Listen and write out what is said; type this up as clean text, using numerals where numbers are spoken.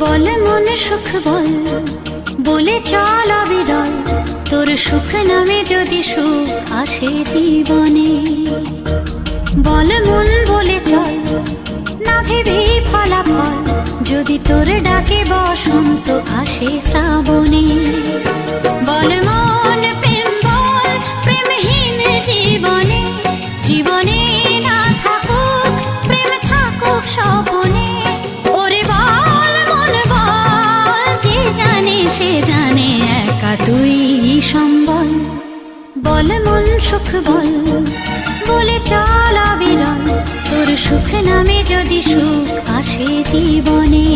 বল মন সুখ বল, বলে চল অবিরল, তোর সুখ নামে যদি সুখ আসে জীবনে। বল মন বলে চল, না ভেবে ফলাফল, যদি তোর ডাকে বসন্ত আসে শ্রাবণে। বল মন প্রেম বল, প্রেমহীন জীবনে, জীবনে না থাকুক প্রেম থাকুক স্বপনে। ওরে বল মন বল, যে জানে সে জানে একা তুই সম্বল। বল মন সুখ বল, বলে চল অবিরল, তোর সুখ নামে যদি সুখ আসে জীবনে।